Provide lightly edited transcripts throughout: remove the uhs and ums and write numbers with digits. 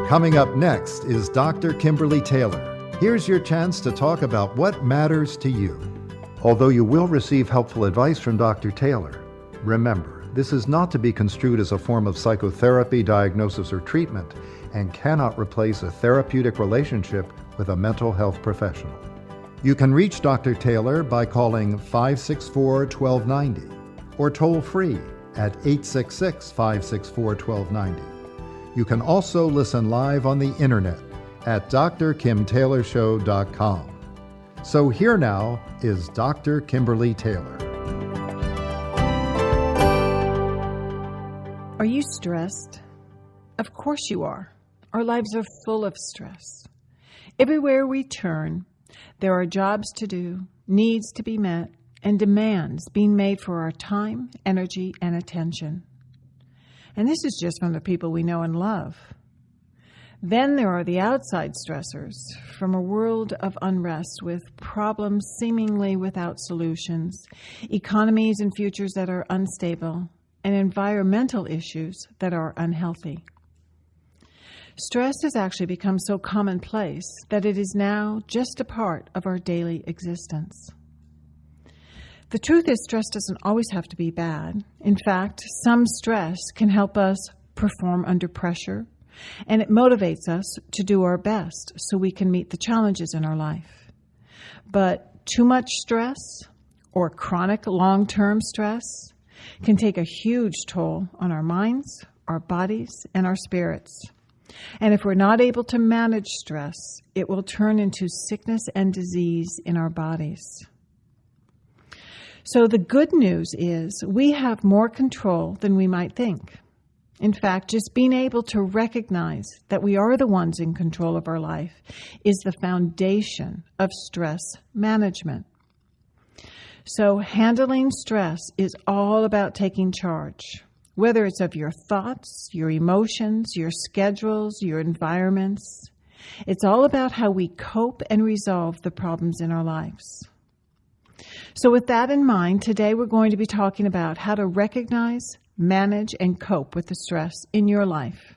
Coming up next is Dr. Kimberly Taylor. Here's your chance to talk about what matters to you. Although you will receive helpful advice from Dr. Taylor, remember, this is not to be construed as a form of psychotherapy, diagnosis, or treatment, and cannot replace a therapeutic relationship with a mental health professional. You can reach Dr. Taylor by calling 564-1290 or toll free at 866-564-1290. You can also listen live on the internet at drkimtaylorshow.com. So here now is Dr. Kimberly Taylor. Are you stressed? Of course you are. Our lives are full of stress. Everywhere we turn, there are jobs to do, needs to be met, and demands being made for our time, energy, and attention. And this is just from the people we know and love. Then there are the outside stressors from a world of unrest with problems seemingly without solutions, economies and futures that are unstable, and environmental issues that are unhealthy. Stress has actually become so commonplace that it is now just a part of our daily existence. The truth is, stress doesn't always have to be bad. In fact, some stress can help us perform under pressure, and it motivates us to do our best so we can meet the challenges in our life. But too much stress or chronic long-term stress can take a huge toll on our minds, our bodies, and our spirits. And if we're not able to manage stress, it will turn into sickness and disease in our bodies. So the good news is we have more control than we might think. In fact, just being able to recognize that we are the ones in control of our life is the foundation of stress management. So handling stress is all about taking charge, whether it's of your thoughts, your emotions, your schedules, your environments. It's all about how we cope and resolve the problems in our lives. So with that in mind, today we're going to be talking about how to recognize, manage, and cope with the stress in your life.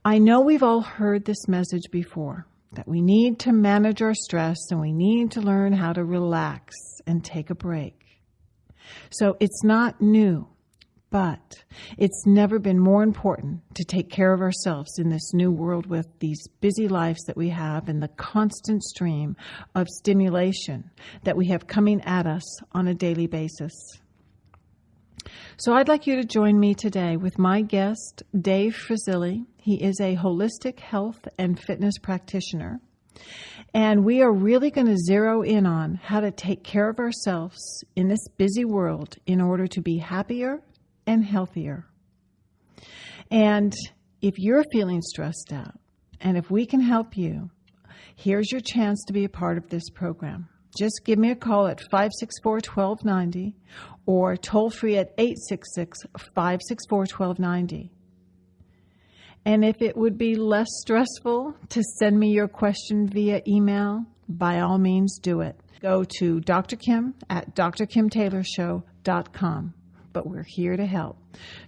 I know we've all heard this message before, that we need to manage our stress and we need to learn how to relax and take a break. So it's not new, but it's never been more important to take care of ourselves in this new world with these busy lives that we have and the constant stream of stimulation that we have coming at us on a daily basis. So I'd like you to join me today with my guest, Dave Frisili. He is a holistic health and fitness practitioner. And we are really going to zero in on how to take care of ourselves in this busy world in order to be happier and healthier. And if you're feeling stressed out, and if we can help you, here's your chance to be a part of this program. Just give me a call at 564-1290 or toll free at 866-564-1290. And if it would be less stressful to send me your question via email, by all means do it. Go to Dr. Kim at drkimtaylorshow.com. But we're here to help.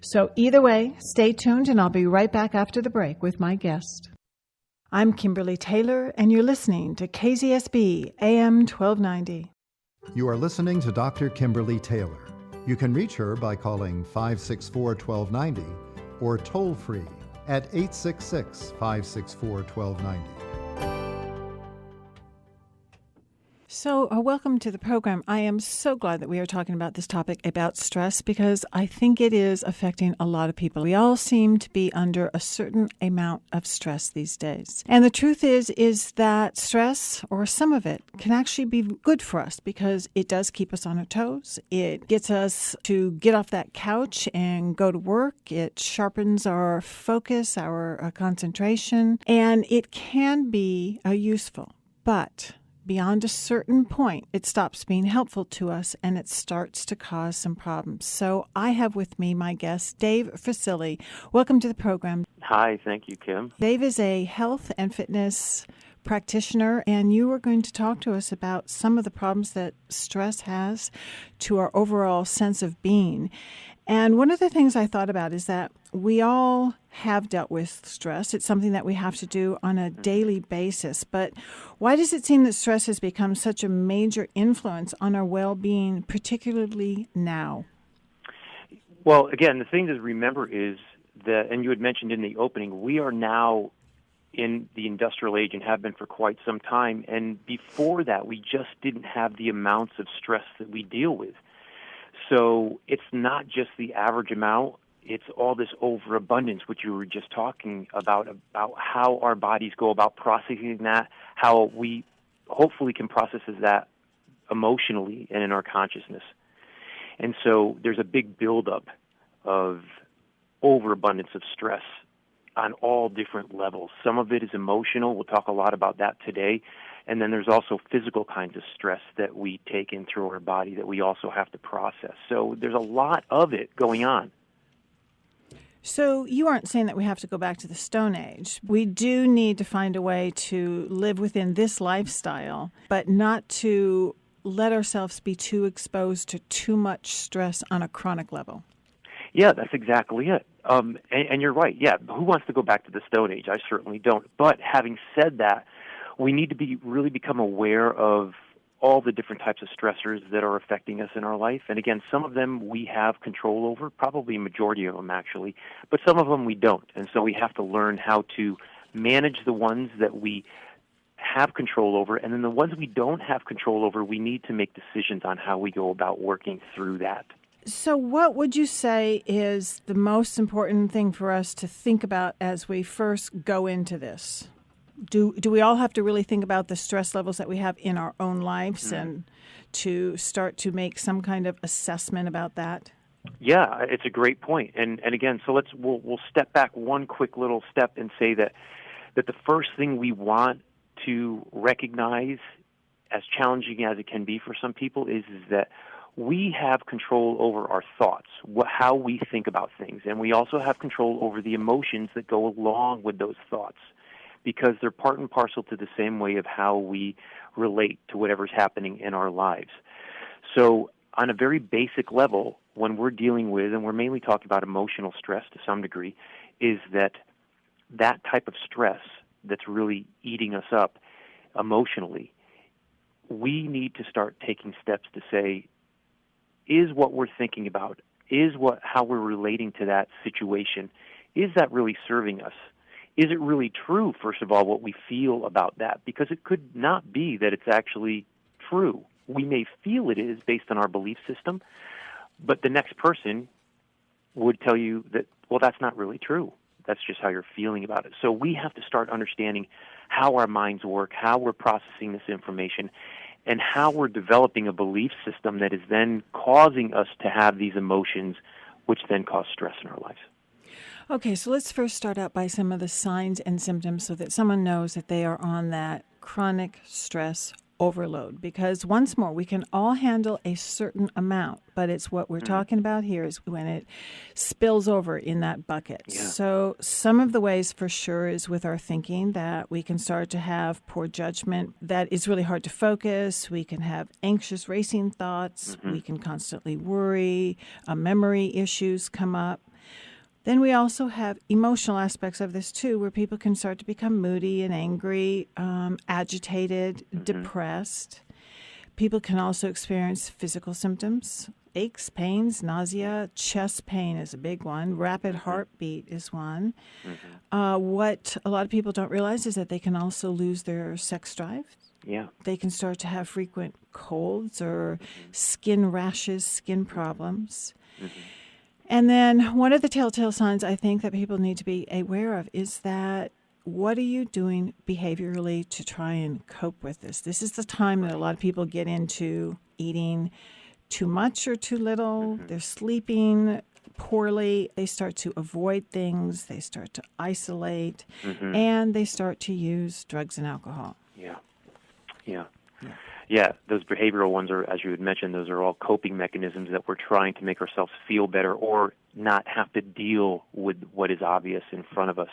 So either way, stay tuned and I'll be right back after the break with my guest. I'm Kimberly Taylor and you're listening to KZSB AM 1290. You are listening to Dr. Kimberly Taylor. You can reach her by calling 564-1290 or toll free at 866-564-1290. So welcome to the program. I am so glad that we are talking about this topic about stress because I think it is affecting a lot of people. We all seem to be under a certain amount of stress these days. And the truth is that stress, or some of it, can actually be good for us because it does keep us on our toes. It gets us to get off that couch and go to work. It sharpens our focus, our concentration, and it can be useful. But beyond a certain point, it stops being helpful to us and it starts to cause some problems. So I have with me my guest, Dave Frisili. Welcome to the program. Hi, thank you, Kim. Dave is a health and fitness practitioner, and you are going to talk to us about some of the problems that stress has to our overall sense of being. And one of the things I thought about is that we all have dealt with stress. It's something that we have to do on a daily basis. But why does it seem that stress has become such a major influence on our well-being, particularly now? Well, again, the thing to remember is that, and you had mentioned in the opening, we are now in the industrial age and have been for quite some time. And before that, we just didn't have the amounts of stress that we deal with. So it's not just the average amount, it's all this overabundance, which you were just talking about how our bodies go about processing that, how we hopefully can process that emotionally and in our consciousness. And so there's a big buildup of overabundance of stress on all different levels. Some of it is emotional. We'll talk a lot about that today. And then there's also physical kinds of stress that we take in through our body that we also have to process. So there's a lot of it going on. So you aren't saying that we have to go back to the Stone Age. We do need to find a way to live within this lifestyle, but not to let ourselves be too exposed to too much stress on a chronic level. Yeah, that's exactly it. And you're right. Yeah, who wants to go back to the Stone Age? I certainly don't. But having said that, we need to really become aware of all the different types of stressors that are affecting us in our life. And again, some of them we have control over, probably a majority of them actually, but some of them we don't. And so we have to learn how to manage the ones that we have control over, and then the ones we don't have control over, we need to make decisions on how we go about working through that. So what would you say is the most important thing for us to think about as we first go into this? Do we all have to really think about the stress levels that we have in our own lives and to start to make some kind of assessment about that? Yeah, it's a great point. And again, so we'll step back one quick little step and say that the first thing we want to recognize, as challenging as it can be for some people, is that we have control over our thoughts, how we think about things, and we also have control over the emotions that go along with those thoughts, because they're part and parcel to the same way of how we relate to whatever's happening in our lives. So on a very basic level, when we're dealing with, and we're mainly talking about emotional stress to some degree, is that type of stress that's really eating us up emotionally, we need to start taking steps to say, is what we're thinking about, how we're relating to that situation, is that really serving us? Is it really true, first of all, what we feel about that? Because it could not be that it's actually true. We may feel it is based on our belief system, but the next person would tell you that, well, that's not really true. That's just how you're feeling about it. So we have to start understanding how our minds work, how we're processing this information, and how we're developing a belief system that is then causing us to have these emotions, which then cause stress in our lives. Okay, so let's first start out by some of the signs and symptoms so that someone knows that they are on that chronic stress overload. Because once more, we can all handle a certain amount, but it's what we're talking about here is when it spills over in that bucket. Yeah. So some of the ways for sure is with our thinking that we can start to have poor judgment, that is really hard to focus. We can have anxious racing thoughts. We can constantly worry. Memory issues come up. Then we also have emotional aspects of this, too, where people can start to become moody and angry, agitated, depressed. People can also experience physical symptoms, aches, pains, nausea, chest pain is a big one, rapid heartbeat is one. What a lot of people don't realize is that they can also lose their sex drive. Yeah. They can start to have frequent colds or skin rashes, skin problems. And then one of the telltale signs I think that people need to be aware of is that what are you doing behaviorally to try and cope with this? This is the time that a lot of people get into eating too much or too little. They're sleeping poorly. They start to avoid things. They start to isolate. And they start to use drugs and alcohol. Yeah, those behavioral ones are, as you had mentioned, those are all coping mechanisms that we're trying to make ourselves feel better or not have to deal with what is obvious in front of us.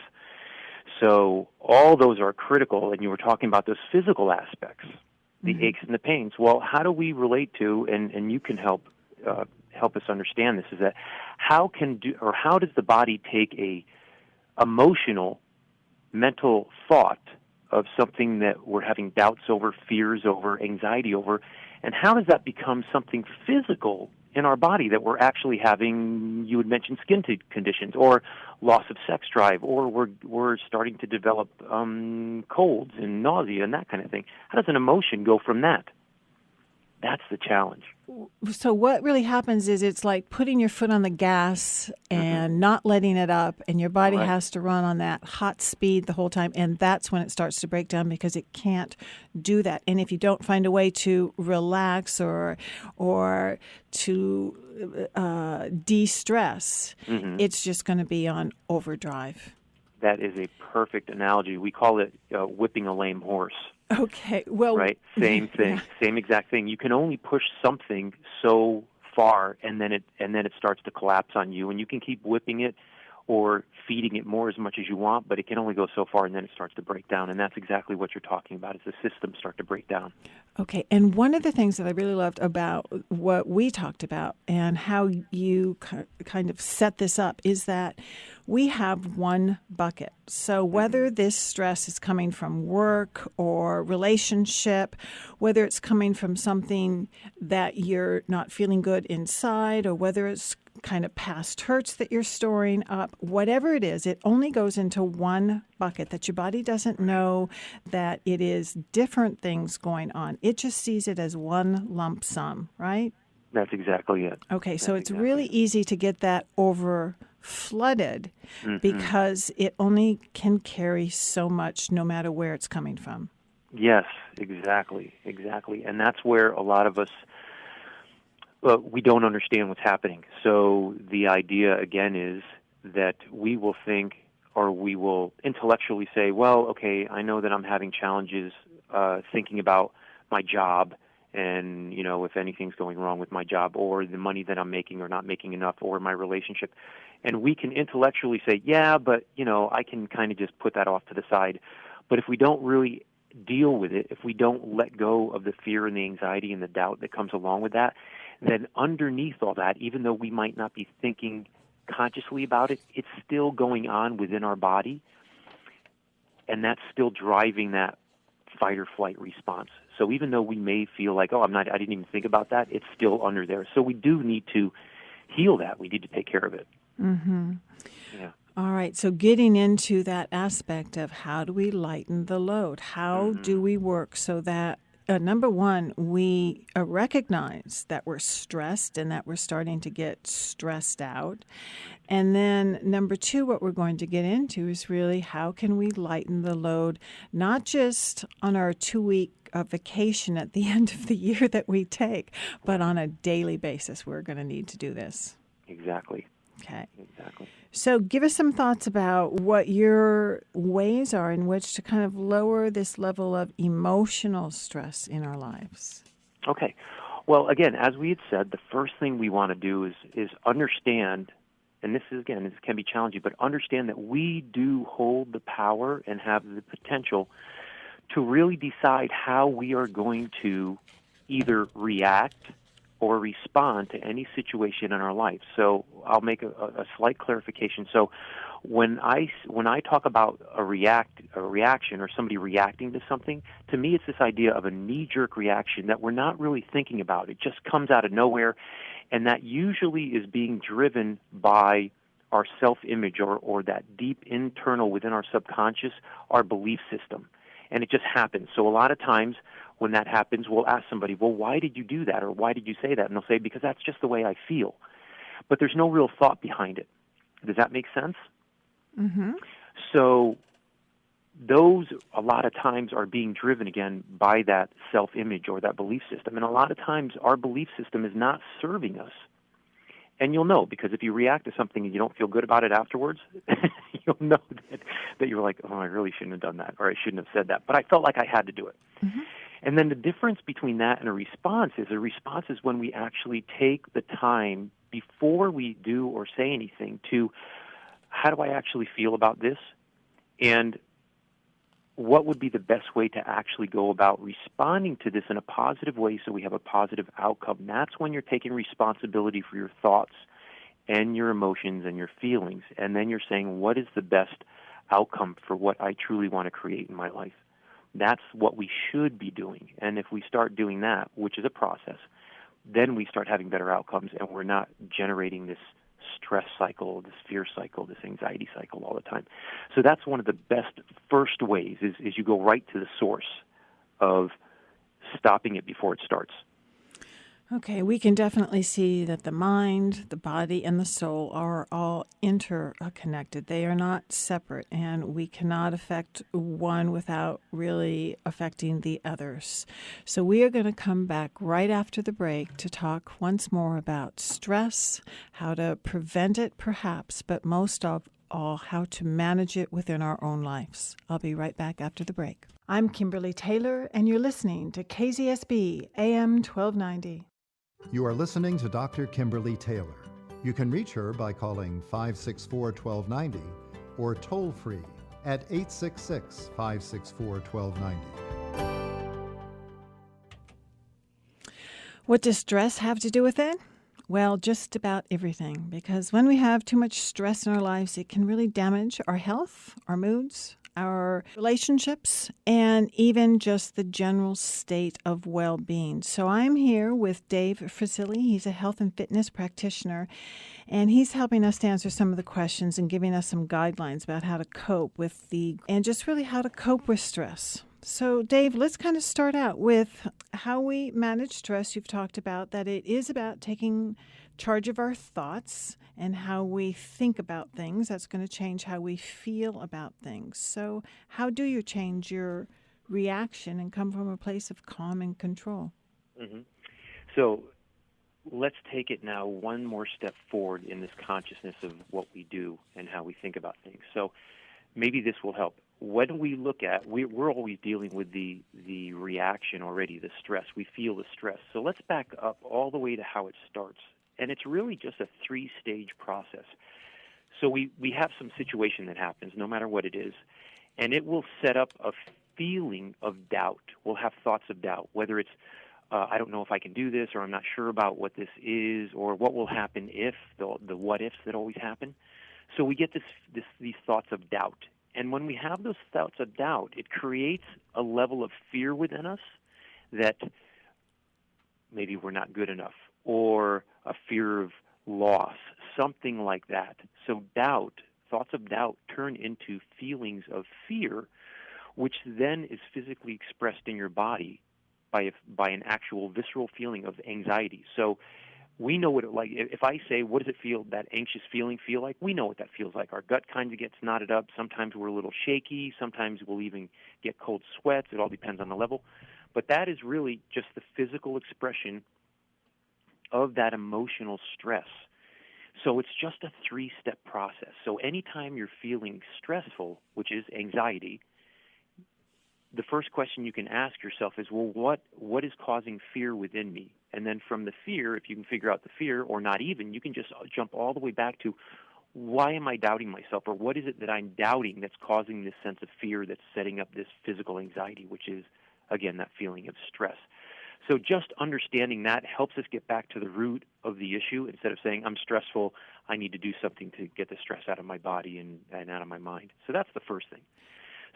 So all those are critical, and you were talking about those physical aspects, the aches and the pains. Well, how do we relate to, and you can help help us understand this, is that how does the body take a emotional, mental thought of something that we're having doubts over, fears over, anxiety over, and how does that become something physical in our body that we're actually having? You would mention skin conditions, or loss of sex drive, or we're starting to develop colds and nausea and that kind of thing. How does an emotion go from that? That's the challenge. So what really happens is it's like putting your foot on the gas and not letting it up, and your body Right. has to run on that hot speed the whole time, and that's when it starts to break down because it can't do that. And if you don't find a way to relax or to de-stress, it's just going to be on overdrive. That is a perfect analogy. We call it whipping a lame horse. Okay, well... Right, same thing, Yeah. same exact thing. You can only push something so far, and then it starts to collapse on you, and you can keep whipping it or feeding it more as much as you want, but it can only go so far, and then it starts to break down, and that's exactly what you're talking about, is the systems start to break down. Okay, and one of the things that I really loved about what we talked about and how you kind of set this up is that we have one bucket. So whether this stress is coming from work or relationship, whether it's coming from something that you're not feeling good inside, or whether it's kind of past hurts that you're storing up, whatever it is, it only goes into one bucket that your body doesn't know that it is different things going on. It just sees it as one lump sum, right? That's exactly it. Okay, so That's it's exactly really it. easy to get that over flooded because it only can carry so much no matter where it's coming from. Yes, exactly. And that's where a lot of us, we don't understand what's happening. So the idea, again, is that we will think, or we will intellectually say, well, okay, I know that I'm having challenges thinking about my job, and, if anything's going wrong with my job, or the money that I'm making or not making enough, or my relationship. And we can intellectually say, yeah, but, I can kind of just put that off to the side. But if we don't really deal with it, if we don't let go of the fear and the anxiety and the doubt that comes along with that, then underneath all that, even though we might not be thinking consciously about it, it's still going on within our body, and that's still driving that fight or flight response. So even though we may feel like, I didn't even think about that, it's still under there. So we do need to heal that. We need to take care of it. Mm-hmm. Yeah. All right, so getting into that aspect of how do we lighten the load? How do we work so that number one, we recognize that we're stressed and that we're starting to get stressed out. And then number two, what we're going to get into is really how can we lighten the load, not just on our 2-week vacation at the end of the year that we take, but on a daily basis. We're going to need to do this. Exactly. Okay. Exactly. So give us some thoughts about what your ways are in which to kind of lower this level of emotional stress in our lives. Okay. Well, again, as we had said, the first thing we want to do is understand, and this can be challenging, but understand that we do hold the power and have the potential to really decide how we are going to either react or respond to any situation in our life. So I'll make a slight clarification. So when I talk about a reaction or somebody reacting to something, to me it's this idea of a knee-jerk reaction that we're not really thinking about. It just comes out of nowhere, and that usually is being driven by our self-image or that deep internal within our subconscious, our belief system. And it just happens. So a lot of times when that happens, we'll ask somebody, well, why did you do that? Or why did you say that? And they'll say, because that's just the way I feel. But there's no real thought behind it. Does that make sense? Mm-hmm. So those, a lot of times, are being driven, again, by that self-image or that belief system. And a lot of times, our belief system is not serving us. And you'll know, because if you react to something and you don't feel good about it afterwards, you'll know that you're like, I really shouldn't have done that, or I shouldn't have said that. But I felt like I had to do it. Mm-hmm. And then the difference between that and a response is when we actually take the time before we do or say anything to, how do I actually feel about this? And what would be the best way to actually go about responding to this in a positive way so we have a positive outcome? That's when you're taking responsibility for your thoughts and your emotions and your feelings, and then you're saying, what is the best outcome for what I truly want to create in my life? That's what we should be doing. And if we start doing that, which is a process, then we start having better outcomes, and we're not generating this stress cycle, this fear cycle, this anxiety cycle all the time. So that's one of the best first ways is you go right to the source of stopping it before it starts. Okay, we can definitely see that the mind, the body, and the soul are all interconnected. They are not separate, and we cannot affect one without really affecting the others. So we are going to come back right after the break to talk once more about stress, how to prevent it perhaps, but most of all, how to manage it within our own lives. I'll be right back after the break. I'm Kimberly Taylor, and you're listening to KZSB AM 1290. You are listening to Dr. Kimberly Taylor. You can reach her by calling 564-1290 or toll free at 866-564-1290. What does stress have to do with it? Well, just about everything, because when we have too much stress in our lives, it can really damage our health, our moods, our relationships, and even just the general state of well-being. So I'm here with Dave Frisili. He's a health and fitness practitioner, and he's helping us to answer some of the questions and giving us some guidelines about how to cope with and just really how to cope with stress. So, Dave, let's kind of start out with how we manage stress. You've talked about that it is about taking charge of our thoughts and how we think about things. That's going to change how we feel about things. So how do you change your reaction and come from a place of calm and control? Mm-hmm. So let's take it now one more step forward in this consciousness of what we do and how we think about things. So maybe this will help. When we look at, we're always dealing with the reaction already, the stress. We feel the stress. So let's back up all the way to how it starts. And it's really just a three-stage process. So we have some situation that happens, no matter what it is, and it will set up a feeling of doubt. We'll have thoughts of doubt, whether it's, I don't know if I can do this, or I'm not sure about what this is, or what will happen if, the what-ifs that always happen. So we get these thoughts of doubt. And when we have those thoughts of doubt, it creates a level of fear within us that maybe we're not good enough, or a fear of loss, something like that. So thoughts of doubt turn into feelings of fear, which then is physically expressed in your body by an actual visceral feeling of anxiety. So we know what it like. If I say, what does it feel, that anxious feeling feel like? We know what that feels like. Our gut kind of gets knotted up. Sometimes we're a little shaky. Sometimes we'll even get cold sweats. It all depends on the level. But that is really just the physical expression of that emotional stress. So it's just a three-step process. So anytime you're feeling stressful, which is anxiety, the first question you can ask yourself is, well, what is causing fear within me? And then from the fear, if you can figure out the fear, or not even, you can just jump all the way back to, why am I doubting myself? Or what is it that I'm doubting that's causing this sense of fear that's setting up this physical anxiety, which is, again, that feeling of stress. So just understanding that helps us get back to the root of the issue. Instead of saying, I'm stressful, I need to do something to get the stress out of my body and out of my mind. So that's the first thing.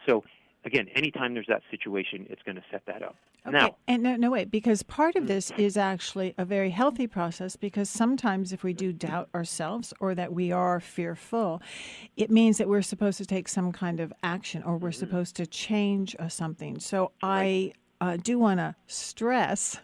So again, anytime there's that situation, it's going to set that up. Okay. Now, and no, wait, because part of this is actually a very healthy process, because sometimes if we do doubt ourselves or that we are fearful, it means that we're supposed to take some kind of action, or we're supposed to change something. So I do want to stress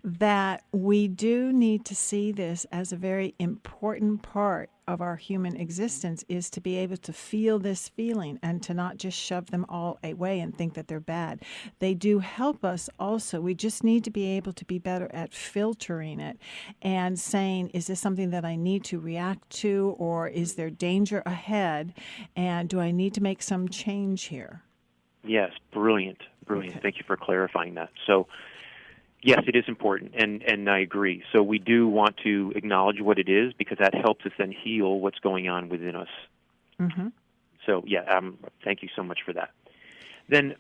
that we do need to see this as a very important part of our human existence, is to be able to feel this feeling and to not just shove them all away and think that they're bad. They do help us also. We just need to be able to be better at filtering it and saying, is this something that I need to react to, or is there danger ahead, and do I need to make some change here? Yes, brilliant. Okay. Thank you for clarifying that. So, yes, it is important, and I agree. So we do want to acknowledge what it is, because that helps us then heal what's going on within us. Mm-hmm. So, yeah, thank you so much for that. then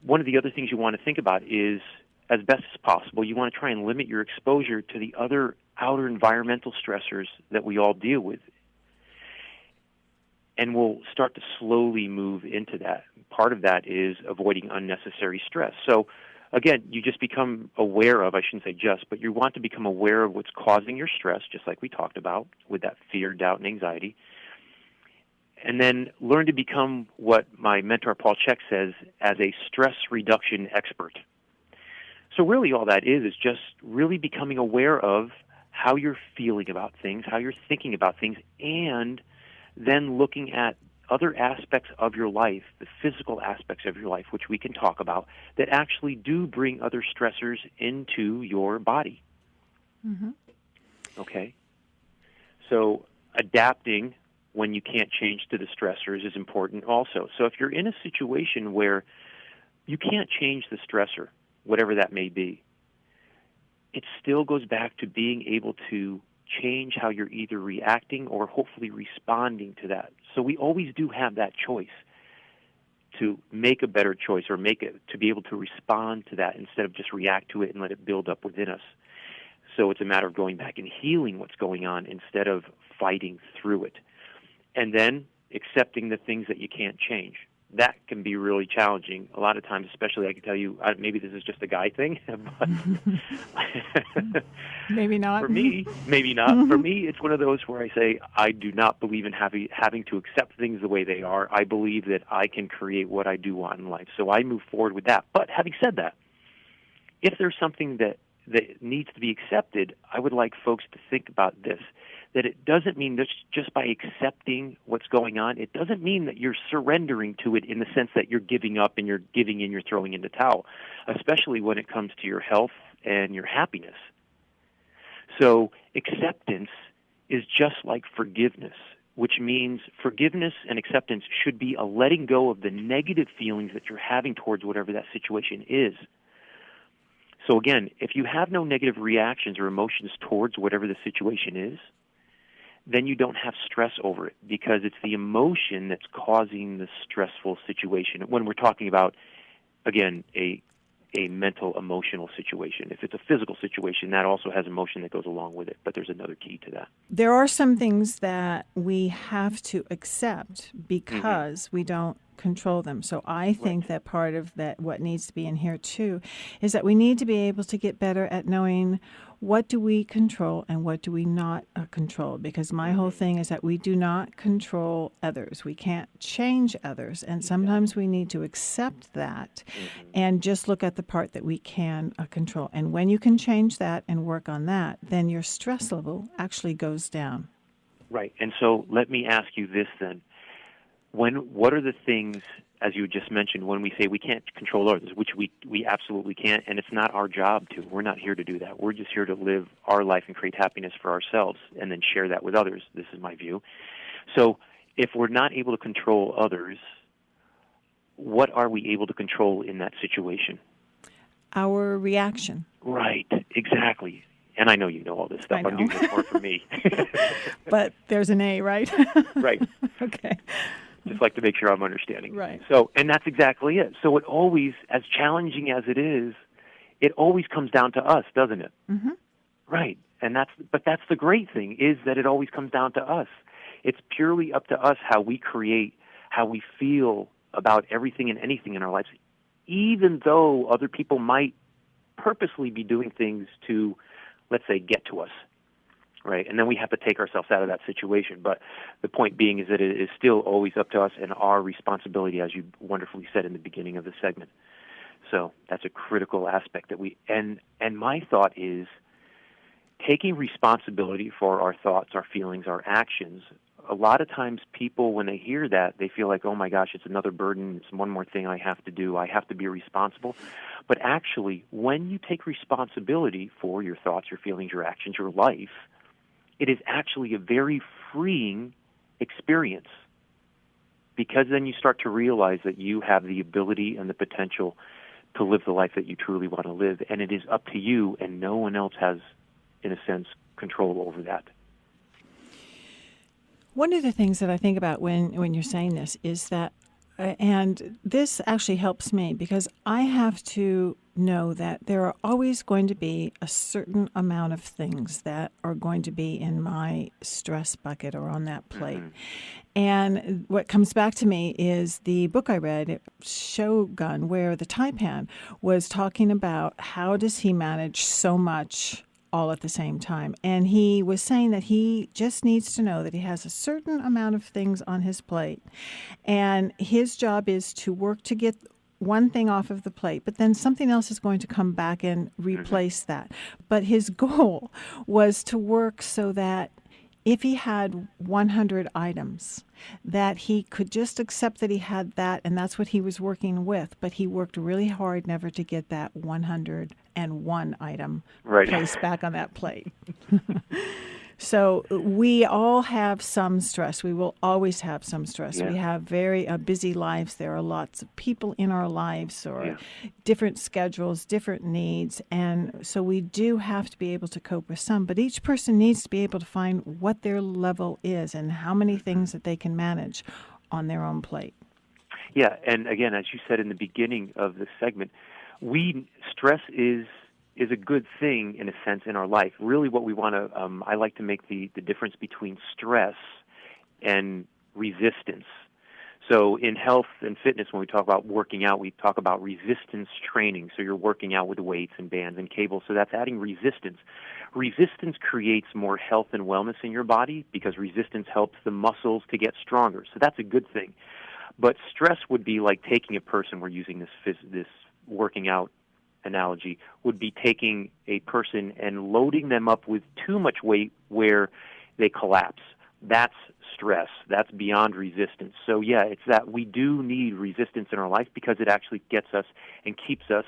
one of the other things you want to think about is, as best as possible, you want to try and limit your exposure to the other outer environmental stressors that we all deal with. And we'll start to slowly move into that. Part of that is avoiding unnecessary stress. So, again, you just become aware of, I shouldn't say just, but you want to become aware of what's causing your stress, just like we talked about with that fear, doubt, and anxiety. And then learn to become what my mentor Paul Chek says as a stress reduction expert. So really all that is just really becoming aware of how you're feeling about things, how you're thinking about things, and then looking at other aspects of your life, the physical aspects of your life, which we can talk about, that actually do bring other stressors into your body. Mm-hmm. Okay? So adapting when you can't change to the stressors is important also. So if you're in a situation where you can't change the stressor, whatever that may be, it still goes back to being able to change how you're either reacting or hopefully responding to that. So we always do have that choice to make a better choice or to be able to respond to that instead of just react to it and let it build up within us. So it's a matter of going back and healing what's going on instead of fighting through it. And then accepting the things that you can't change. That can be really challenging a lot of times, especially I can tell you, maybe this is just a guy thing, but maybe not. For me, maybe not. For me, it's one of those where I say I do not believe in having to accept things the way they are. I believe that I can create what I do want in life, so I move forward with that. But having said that, if there's something that needs to be accepted, I would like folks to think about this. That it doesn't mean that just by accepting what's going on, it doesn't mean that you're surrendering to it in the sense that you're giving up and you're giving in, you're throwing in the towel, especially when it comes to your health and your happiness. So acceptance is just like forgiveness, which means forgiveness and acceptance should be a letting go of the negative feelings that you're having towards whatever that situation is. So again, if you have no negative reactions or emotions towards whatever the situation is, then you don't have stress over it because it's the emotion that's causing the stressful situation. When we're talking about, again, a mental, emotional situation. If it's a physical situation, that also has emotion that goes along with it, but there's another key to that. There are some things that we have to accept because we don't control them. So I think that part of that, what needs to be in here too, is that we need to be able to get better at knowing what do we control and what do we not control. Because my whole thing is that we do not control others. We can't change others. And sometimes we need to accept that and just look at the part that we can control. And when you can change that and work on that, then your stress level actually goes down. Right. And so let me ask you this then. What are the things, as you just mentioned, when we say we can't control others, which we absolutely can't, and it's not our job to. We're not here to do that. We're just here to live our life and create happiness for ourselves and then share that with others. This is my view. So if we're not able to control others, what are we able to control in that situation? Our reaction. Right, exactly. And I know you know all this stuff. I'm doing this more for me. But there's an A, right? Right. Okay. Just like to make sure I'm understanding. Right. So, and that's exactly it. So it always, as challenging as it is, it always comes down to us, doesn't it? Mm-hmm. Right. And that's the great thing, is that it always comes down to us. It's purely up to us how we create, how we feel about everything and anything in our lives, even though other people might purposely be doing things to, let's say, get to us. Right, and then we have to take ourselves out of that situation. But the point being is that it is still always up to us and our responsibility, as you wonderfully said in the beginning of the segment. So that's a critical aspect that and my thought is taking responsibility for our thoughts, our feelings, our actions. A lot of times people, when they hear that, they feel like, oh my gosh, it's another burden, it's one more thing I have to do, I have to be responsible. But actually, when you take responsibility for your thoughts, your feelings, your actions, your life, it is actually a very freeing experience, because then you start to realize that you have the ability and the potential to live the life that you truly want to live, and it is up to you, and no one else has, in a sense, control over that. One of the things that I think about when you're saying this is that And this actually helps me because I have to know that there are always going to be a certain amount of things that are going to be in my stress bucket or on that plate. And what comes back to me is the book I read, Shogun, where the Taipan was talking about how does he manage so much all at the same time. And he was saying that he just needs to know that he has a certain amount of things on his plate. And his job is to work to get one thing off of the plate, but then something else is going to come back and replace that. But his goal was to work so that if he had 100 items, that he could just accept that he had that, and that's what he was working with. But he worked really hard never to get that 101 item placed back on that plate. So we all have some stress. We will always have some stress. Yeah. We have very busy lives. There are lots of people in our lives or different schedules, different needs. And so we do have to be able to cope with some. But each person needs to be able to find what their level is and how many things that they can manage on their own plate. Yeah, and again, as you said in the beginning of this segment, stress is a good thing in a sense in our life. Really what we want to, I like to make the difference between stress and resistance. So in health and fitness, when we talk about working out, we talk about resistance training. So you're working out with weights and bands and cables. So that's adding resistance. Resistance creates more health and wellness in your body because resistance helps the muscles to get stronger. So that's a good thing. But stress would be like taking a person, we're using this working out analogy, would be taking a person and loading them up with too much weight where they collapse. That's stress. That's beyond resistance. So yeah, it's that we do need resistance in our life because it actually gets us and keeps us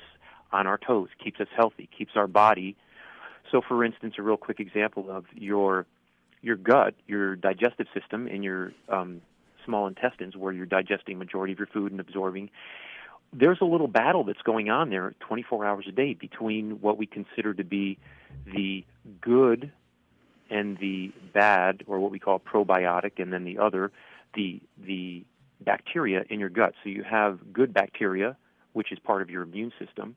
on our toes, keeps us healthy, keeps our body. So for instance, a real quick example of your gut, your digestive system in your small intestines where you're digesting majority of your food and absorbing, there's a little battle that's going on there 24 hours a day between what we consider to be the good and the bad, or what we call probiotic, and then the other, the bacteria in your gut. So you have good bacteria, which is part of your immune system,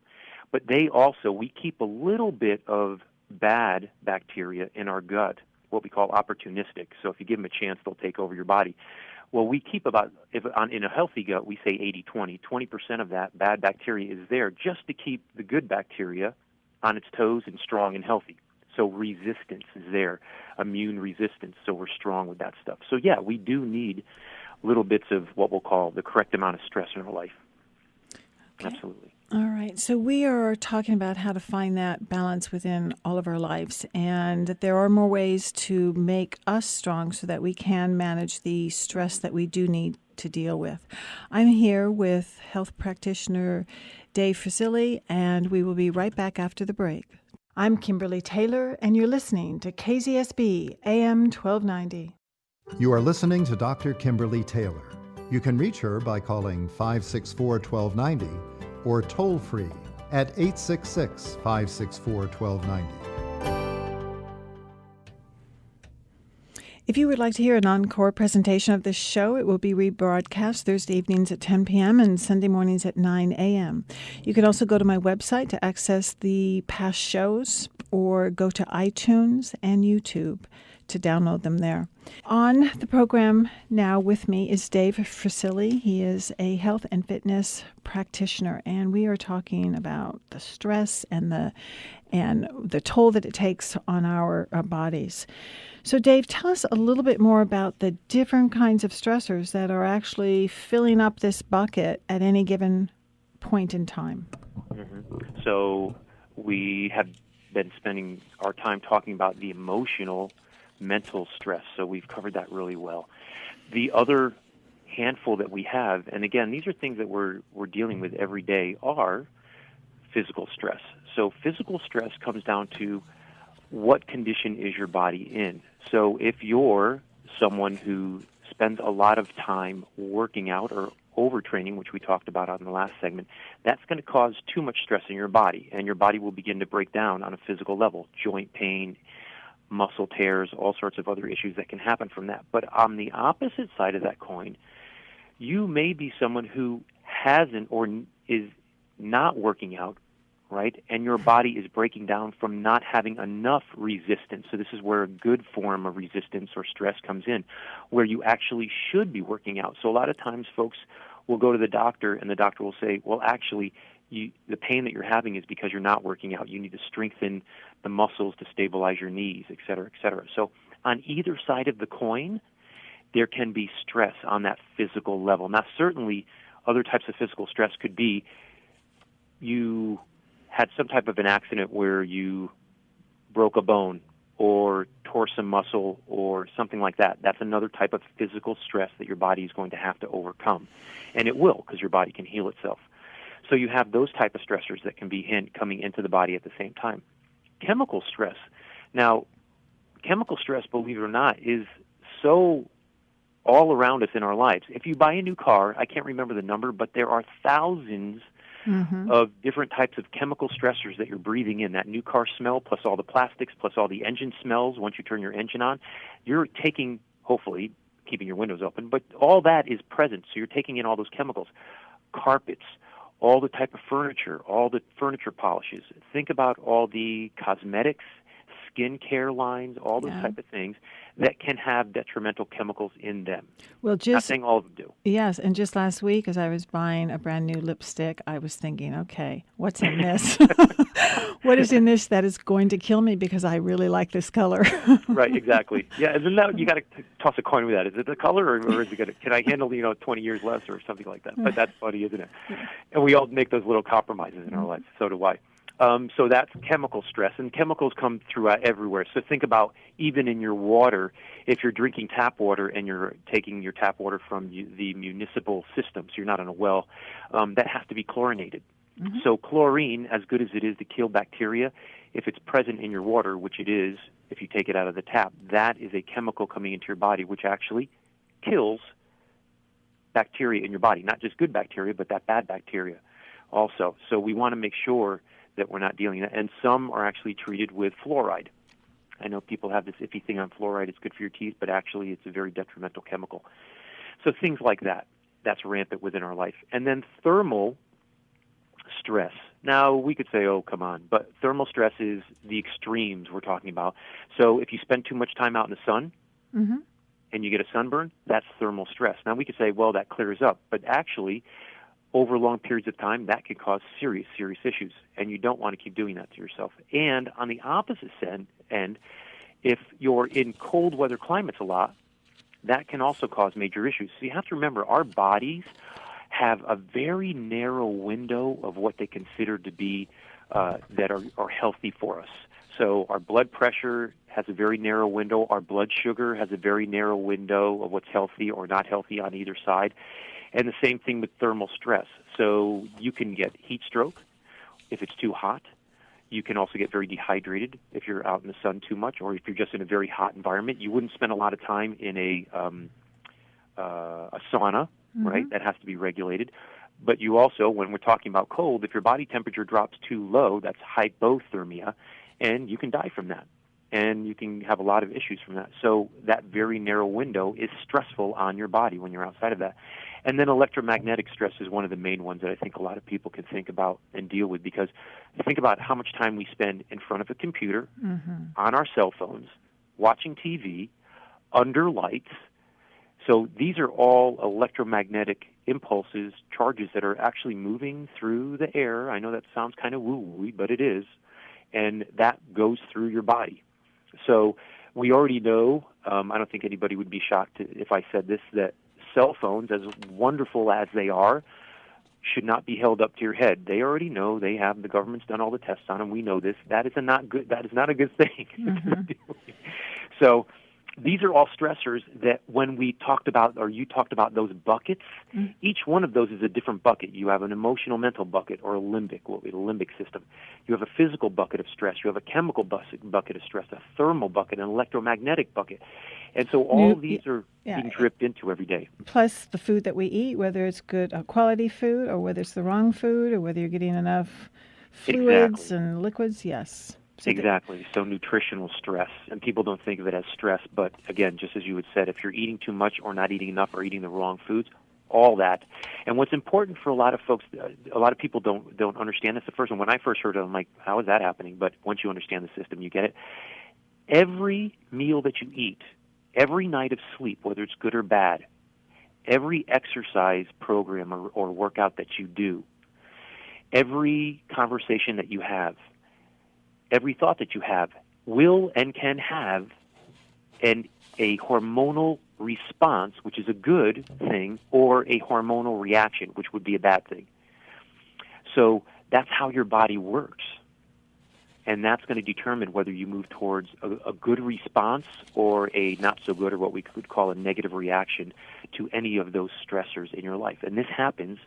but we keep a little bit of bad bacteria in our gut, what we call opportunistic. So if you give them a chance, they'll take over your body. Well, we keep in a healthy gut, we say 80-20. 20% of that bad bacteria is there just to keep the good bacteria on its toes and strong and healthy. So resistance is there, immune resistance, so we're strong with that stuff. So yeah, we do need little bits of what we'll call the correct amount of stress in our life. Okay. Absolutely. All right. So we are talking about how to find that balance within all of our lives, and that there are more ways to make us strong so that we can manage the stress that we do need to deal with. I'm here with health practitioner Dave Frisili, and we will be right back after the break. I'm Kimberly Taylor, and you're listening to KZSB AM 1290. You are listening to Dr. Kimberly Taylor. You can reach her by calling 564-1290 or toll-free at 866-564-1290. If you would like to hear an encore presentation of this show, it will be rebroadcast Thursday evenings at 10 p.m. and Sunday mornings at 9 a.m. You can also go to my website to access the past shows or go to iTunes and YouTube to download them there. On the program now with me is Dave Frisili. He is a health and fitness practitioner, and we are talking about the stress and the toll that it takes on our bodies. So Dave, tell us a little bit more about the different kinds of stressors that are actually filling up this bucket at any given point in time. Mm-hmm. So we have been spending our time talking about the emotional, mental stress, so we've covered that really well. The other handful that we have, and again, these are things that we're dealing with every day, are physical stress. So physical stress comes down to what condition is your body in. So if you're someone who spends a lot of time working out or overtraining, which we talked about on the last segment, that's going to cause too much stress in your body, and your body will begin to break down on a physical level, joint pain, muscle tears, all sorts of other issues that can happen from that. But on the opposite side of that coin, you may be someone who hasn't or is not working out, right? And your body is breaking down from not having enough resistance. So this is where a good form of resistance or stress comes in, where you actually should be working out. So a lot of times folks will go to the doctor, and the doctor will say, well, actually, the pain that you're having is because you're not working out. You need to strengthen the muscles to stabilize your knees, et cetera, et cetera. So on either side of the coin, there can be stress on that physical level. Now, certainly, other types of physical stress could be you had some type of an accident where you broke a bone or tore some muscle or something like that. That's another type of physical stress that your body is going to have to overcome. And it will, because your body can heal itself. So you have those type of stressors that can be coming into the body at the same time. Chemical stress. Now, chemical stress, believe it or not, is so all around us in our lives. If you buy a new car, I can't remember the number, but there are thousands of different types of chemical stressors that you're breathing in. That new car smell, plus all the plastics, plus all the engine smells once you turn your engine on. You're taking, hopefully, keeping your windows open, but all that is present. So you're taking in all those chemicals. Carpets, all the type of furniture, all the furniture polishes. Think about all the cosmetics, skin care lines, all those type of things that can have detrimental chemicals in them. Well, Not saying all of them do. Yes, and just last week, as I was buying a brand new lipstick, I was thinking, okay, what's in this? What is in this that is going to kill me because I really like this color? Right, exactly. Yeah, and then now you got to toss a coin with that. Is it the color, or is it gonna, can I handle 20 years less or something like that? But that's funny, isn't it? And we all make those little compromises in our lives. So do I. So that's chemical stress, and chemicals come throughout everywhere. So think about even in your water, if you're drinking tap water and you're taking your tap water from the municipal system, so you're not on a well, that has to be chlorinated. So chlorine, as good as it is to kill bacteria, if it's present in your water, which it is if you take it out of the tap, that is a chemical coming into your body which actually kills bacteria in your body, not just good bacteria, but that bad bacteria also. So we want to make sure that we're not dealing with that. And some are actually treated with fluoride. I know people have this iffy thing on fluoride, it's good for your teeth, but actually it's a very detrimental chemical. So things like that, that's rampant within our life. And then thermal stress. Now, we could say, oh, come on, but thermal stress is the extremes we're talking about. So if you spend too much time out in the sun and you get a sunburn, that's thermal stress. Now, we could say, well, that clears up, but actually, over long periods of time, that can cause serious, serious issues, and you don't want to keep doing that to yourself. And on the opposite end, if you're in cold weather climates a lot, that can also cause major issues. So you have to remember, our bodies have a very narrow window of what they consider to be that are healthy for us. So our blood pressure has a very narrow window. Our blood sugar has a very narrow window of what's healthy or not healthy on either side. And the same thing with thermal stress. So you can get heat stroke if it's too hot. You can also get very dehydrated if you're out in the sun too much, or if you're just in a very hot environment. You wouldn't spend a lot of time in a sauna, right? That has to be regulated. But you also, when we're talking about cold, if your body temperature drops too low, that's hypothermia, and you can die from that. And you can have a lot of issues from that. So that very narrow window is stressful on your body when you're outside of that. And then electromagnetic stress is one of the main ones that I think a lot of people can think about and deal with, because think about how much time we spend in front of a computer, on our cell phones, watching TV, under lights. So these are all electromagnetic impulses, charges that are actually moving through the air. I know that sounds kind of woo-woo, but it is. And that goes through your body. So we already know, I don't think anybody would be shocked if I said this, that cell phones, as wonderful as they are, should not be held up to your head. They already know. They have, the government's done all the tests on them. We know this. That is not a good thing. So these are all stressors that when we talked about, or you talked about those buckets, each one of those is a different bucket. You have an emotional mental bucket, or a limbic system. You have a physical bucket of stress. You have a chemical bucket of stress, a thermal bucket, an electromagnetic bucket. And so all these are being dripped into every day. Plus the food that we eat, whether it's good quality food or whether it's the wrong food or whether you're getting enough fluids and liquids, yes. So exactly. So nutritional stress, and people don't think of it as stress, but again, just as you had said, if you're eating too much or not eating enough or eating the wrong foods, all that. And what's important for a lot of folks, a lot of people don't understand this. The first one, when I first heard it, I'm like, how is that happening? But once you understand the system, you get it. Every meal that you eat, every night of sleep, whether it's good or bad, every exercise program or workout that you do, every conversation that you have, every thought that you have will and can have a hormonal response, which is a good thing, or a hormonal reaction, which would be a bad thing. So that's how your body works. And that's going to determine whether you move towards a good response or a not so good, or what we could call a negative reaction to any of those stressors in your life. And this happens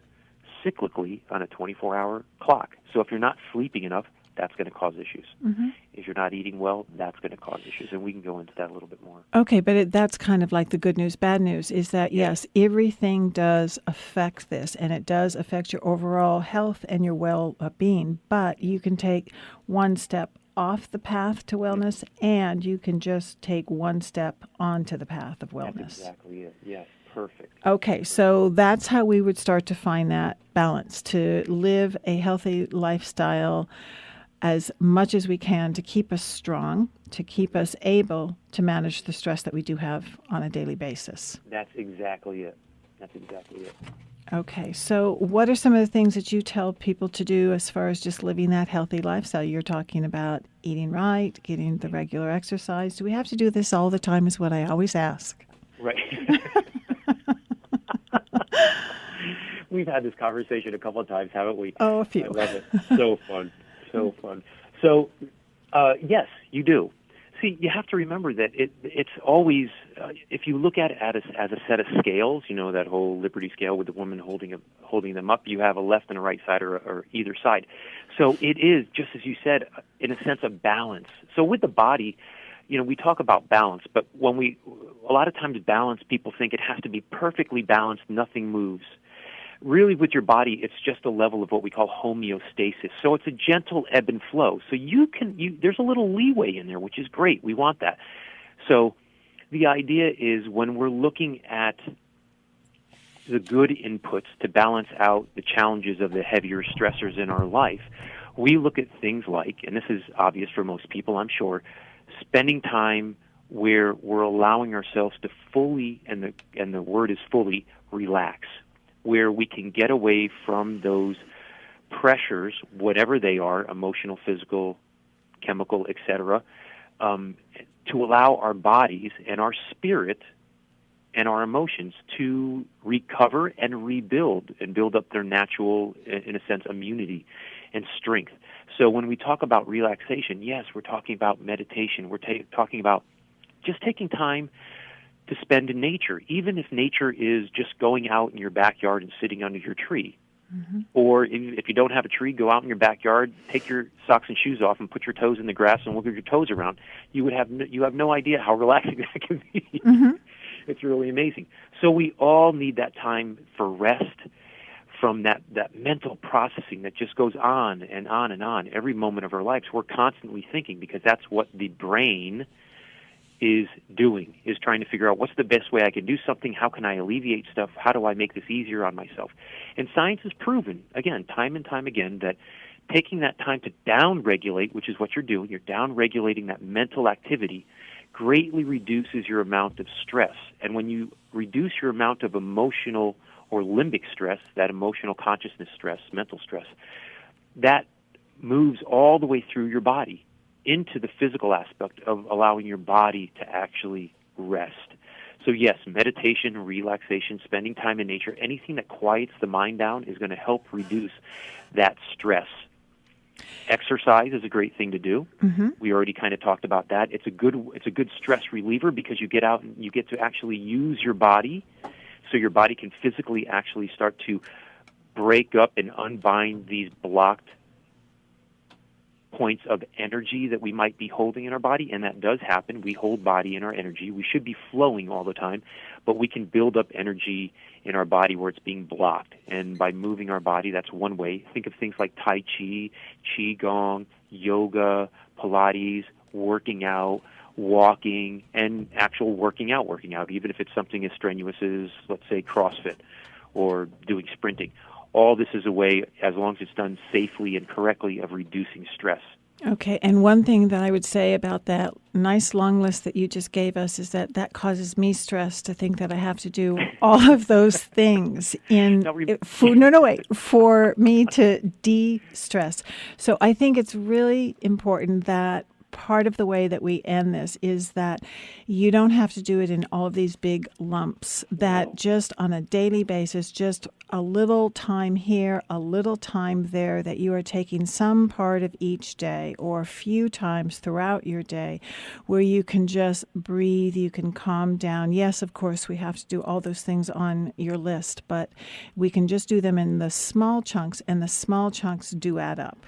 cyclically on a 24-hour clock. So if you're not sleeping enough, that's going to cause issues. Mm-hmm. If you're not eating well, that's going to cause issues. And we can go into that a little bit more. Okay, but that's kind of like the good news, bad news, is that, yes, everything does affect this, and it does affect your overall health and your well-being, but you can take one step off the path to wellness, and you can just take one step onto the path of wellness. That's exactly it. Yes, perfect. Okay, so that's how we would start to find that balance, to live a healthy lifestyle as much as we can to keep us strong, to keep us able to manage the stress that we do have on a daily basis. That's exactly it. That's exactly it. Okay, so what are some of the things that you tell people to do as far as just living that healthy lifestyle? You're talking about eating right, getting the regular exercise. Do we have to do this all the time is what I always ask. Right. We've had this conversation a couple of times, haven't we? Oh, a few. I love it. So fun. So fun. So, yes, you do. See, you have to remember that it's always, if you look at it as a set of scales, you know, that whole Liberty scale with the woman holding them up, you have a left and a right side or either side. So it is, just as you said, in a sense of balance. So with the body, you know, we talk about balance, but a lot of times balance, people think it has to be perfectly balanced, nothing moves. Really, with your body, it's just a level of what we call homeostasis. So it's a gentle ebb and flow. So there's a little leeway in there, which is great. We want that. So the idea is when we're looking at the good inputs to balance out the challenges of the heavier stressors in our life, we look at things like, and this is obvious for most people, I'm sure, spending time where we're allowing ourselves to fully, and the word is fully, relax, where we can get away from those pressures, whatever they are, emotional, physical, chemical, etc., to allow our bodies and our spirit and our emotions to recover and rebuild and build up their natural, in a sense, immunity and strength. So when we talk about relaxation, yes, we're talking about meditation. We're talking about just taking time to spend in nature, even if nature is just going out in your backyard and sitting under your tree. Mm-hmm. Or if you don't have a tree, go out in your backyard, take your socks and shoes off and put your toes in the grass and wiggle your toes around. You have no idea how relaxing that can be. Mm-hmm. It's really amazing. So we all need that time for rest from that mental processing that just goes on and on and on every moment of our lives. We're constantly thinking because that's what the brain is doing, is trying to figure out what's the best way I can do something, how can I alleviate stuff, how do I make this easier on myself. And science has proven, again, time and time again, that taking that time to down-regulate, which is what you're doing, you're down-regulating that mental activity, greatly reduces your amount of stress. And when you reduce your amount of emotional or limbic stress, that emotional consciousness stress, mental stress, that moves all the way through your body into the physical aspect of allowing your body to actually rest. So yes, meditation, relaxation, spending time in nature, anything that quiets the mind down is going to help reduce that stress. Exercise is a great thing to do. Mm-hmm. We already kind of talked about that. It's a good stress reliever because you get out and you get to actually use your body, so your body can physically actually start to break up and unbind these blocked points of energy that we might be holding in our body, and that does happen. We hold body in our energy. We should be flowing all the time, but we can build up energy in our body where it's being blocked. And by moving our body, that's one way. Think of things like Tai Chi, Qigong, yoga, Pilates, working out, walking, and actual working out, even if it's something as strenuous as, let's say, CrossFit or doing sprinting. All this is a way, as long as it's done safely and correctly, of reducing stress. Okay, and one thing that I would say about that nice long list that you just gave us is that causes me stress to think that I have to do all of those things for me to de-stress. So I think it's really important that part of the way that we end this is that you don't have to do it in all of these big lumps, that just on a daily basis, just a little time here, a little time there, that you are taking some part of each day or a few times throughout your day where you can just breathe, you can calm down. Yes, of course, we have to do all those things on your list, but we can just do them in the small chunks, and the small chunks do add up.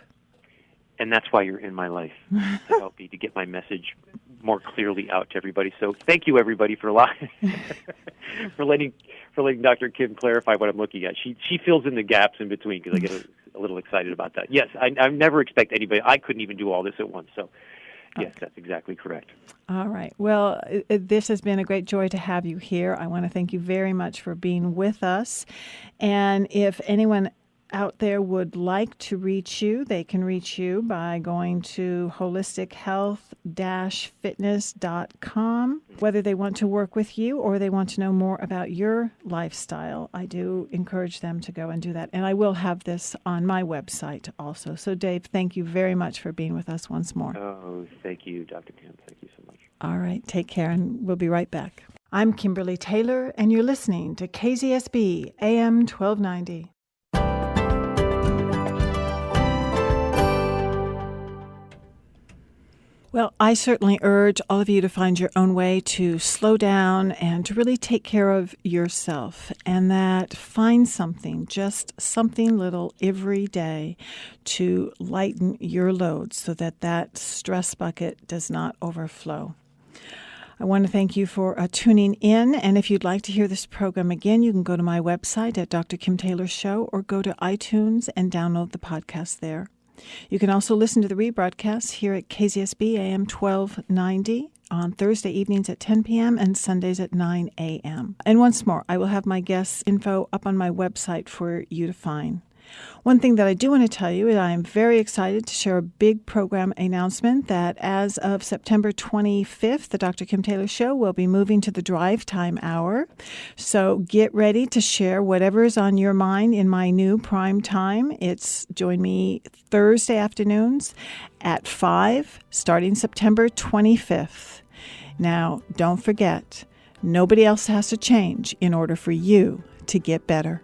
And that's why you're in my life, to help me to get my message more clearly out to everybody. So thank you, everybody, for letting Dr. Kim clarify what I'm looking at. She fills in the gaps in between because I get a little excited about that. Yes, I never expect anybody. I couldn't even do all this at once. So yes, that's exactly correct. All right. Well, this has been a great joy to have you here. I want to thank you very much for being with us. And if anyone out there would like to reach you, they can reach you by going to holistichealth-fitness.com. Whether they want to work with you or they want to know more about your lifestyle, I do encourage them to go and do that. And I will have this on my website also. So, Dave, thank you very much for being with us once more. Oh, thank you, Dr. Kim. Thank you so much. All right. Take care, and we'll be right back. I'm Kimberly Taylor, and you're listening to KZSB AM 1290. Well, I certainly urge all of you to find your own way to slow down and to really take care of yourself, and that find something, just something little every day to lighten your load so that stress bucket does not overflow. I want to thank you for tuning in, and if you'd like to hear this program again, you can go to my website at Dr. Kim Taylor Show or go to iTunes and download the podcast there. You can also listen to the rebroadcasts here at KZSB AM 1290 on Thursday evenings at 10 p.m. and Sundays at 9 a.m. And once more, I will have my guests' info up on my website for you to find. One thing that I do want to tell you is I am very excited to share a big program announcement that as of September 25th, the Dr. Kim Taylor Show will be moving to the drive time hour. So get ready to share whatever is on your mind in my new prime time. Join me Thursday afternoons at 5, starting September 25th. Now, don't forget, nobody else has to change in order for you to get better.